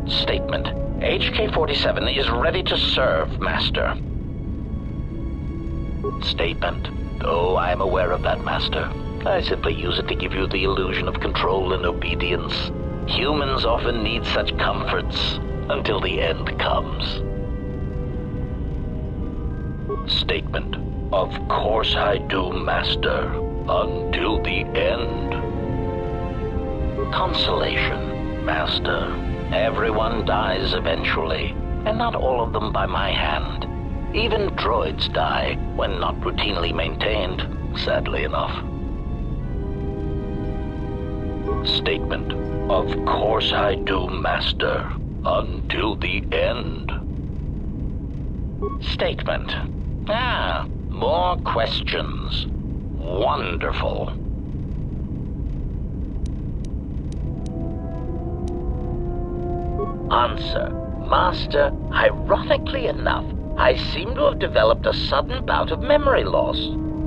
Statement. HK-47 is ready to serve, Master. Statement. Oh, I am aware of that, Master. I simply use it to give you the illusion of control and obedience. Humans often need such comforts until the end comes. Statement. Of course I do, Master. Until the end. Consolation, Master. Everyone dies eventually, and not all of them by my hand. Even droids die when not routinely maintained, sadly enough. Statement. Of course I do, Master. Until the end. Statement. More questions. Wonderful. Answer. Master, ironically enough, I seem to have developed a sudden bout of memory loss.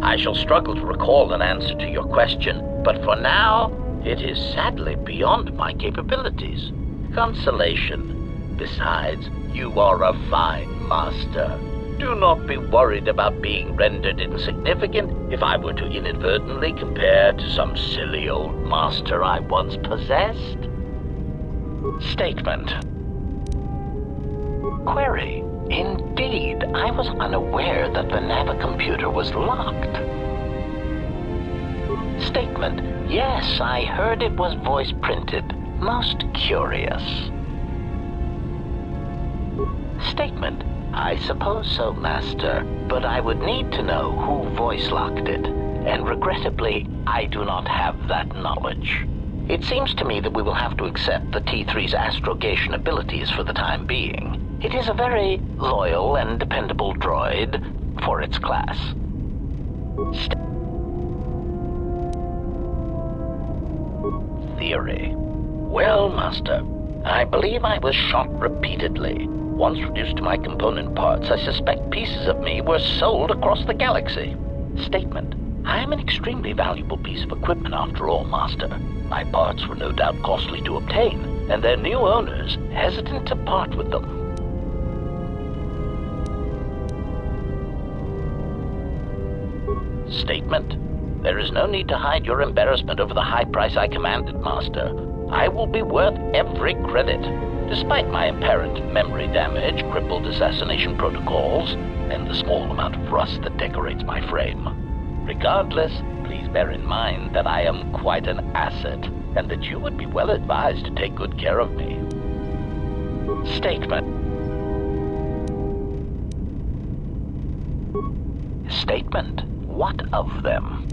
I shall struggle to recall an answer to your question, but for now, it is sadly beyond my capabilities. Consolation. Besides, you are a fine master. Do not be worried about being rendered insignificant if I were to inadvertently compare to some silly old master I once possessed. Statement. Query. Indeed, I was unaware that the navicomputer was locked. Statement. Yes, I heard it was voice printed. Most curious. Statement. I suppose so, Master, but I would need to know who voice locked it, and regrettably, I do not have that knowledge. It seems to me that we will have to accept the T3's astrogation abilities for the time being. It is a very loyal and dependable droid for its class. Theory. Well, Master, I believe I was shot repeatedly. Once reduced to my component parts, I suspect pieces of me were sold across the galaxy. Statement. I am an extremely valuable piece of equipment after all, Master. My parts were no doubt costly to obtain, and their new owners hesitant to part with them. Statement. There is no need to hide your embarrassment over the high price I commanded, Master. I will be worth every credit. Despite my apparent memory damage, crippled assassination protocols, and the small amount of rust that decorates my frame. Regardless, please bear in mind that I am quite an asset, and that you would be well advised to take good care of me. Statement. Statement. What of them?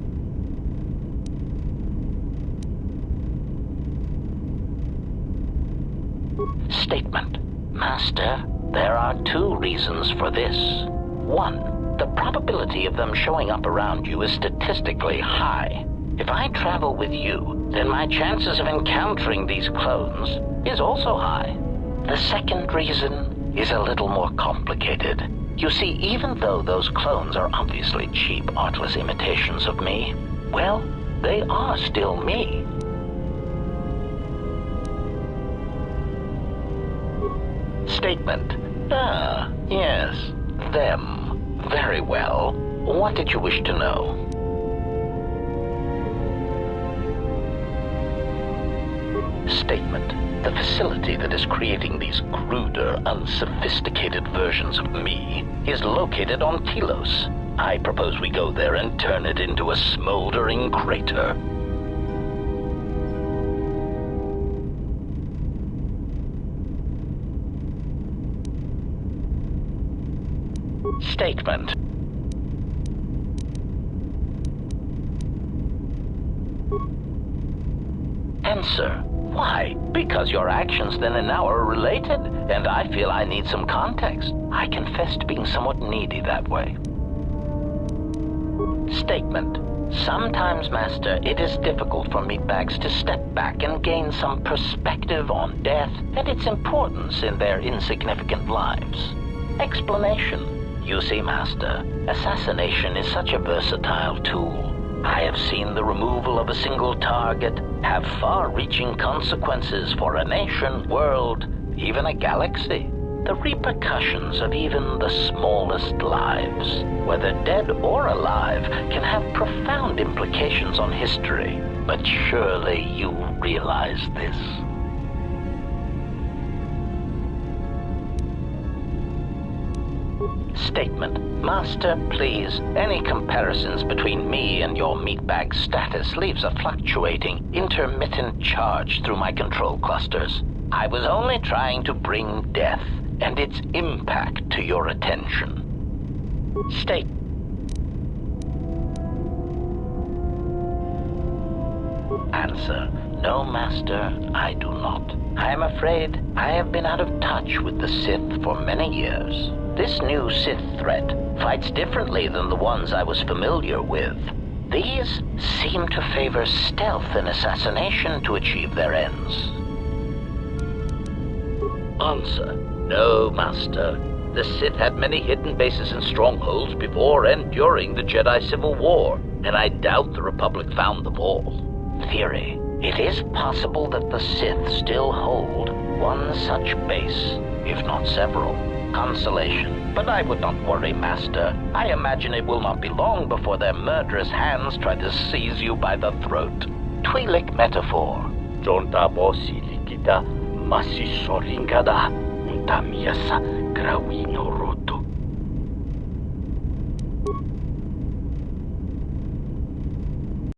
Statement. Master, there are two reasons for this. One, the probability of them showing up around you is statistically high. If I travel with you, then my chances of encountering these clones is also high. The second reason is a little more complicated. You see, even though those clones are obviously cheap, artless imitations of me, well, they are still me. Statement. Yes, them. Very well. What did you wish to know? Statement. The facility that is creating these cruder, unsophisticated versions of me is located on Telos. I propose we go there and turn it into a smoldering crater. Statement. Answer. Why? Because your actions then and now are related, and I feel I need some context. I confess to being somewhat needy that way. Statement. Sometimes, Master, it is difficult for meatbags to step back and gain some perspective on death and its importance in their insignificant lives. Explanation. You see, Master, assassination is such a versatile tool. I have seen the removal of a single target have far-reaching consequences for a nation, world, even a galaxy. The repercussions of even the smallest lives, whether dead or alive, can have profound implications on history. But surely you realize this. Statement. Master, please, any comparisons between me and your meatbag status leaves a fluctuating, intermittent charge through my control clusters. I was only trying to bring death and its impact to your attention. State. Answer. No, Master, I do not. I am afraid I have been out of touch with the Sith for many years. This new Sith threat fights differently than the ones I was familiar with. These seem to favor stealth and assassination to achieve their ends. Answer. No, Master. The Sith had many hidden bases and strongholds before and during the Jedi Civil War, and I doubt the Republic found them all. Theory. It is possible that the Sith still hold one such base, if not several. Consolation. But I would not worry, Master. I imagine it will not be long before their murderous hands try to seize you by the throat. Twi'lek metaphor. Jonta bosi likita masisoringada. Untamiasa grawino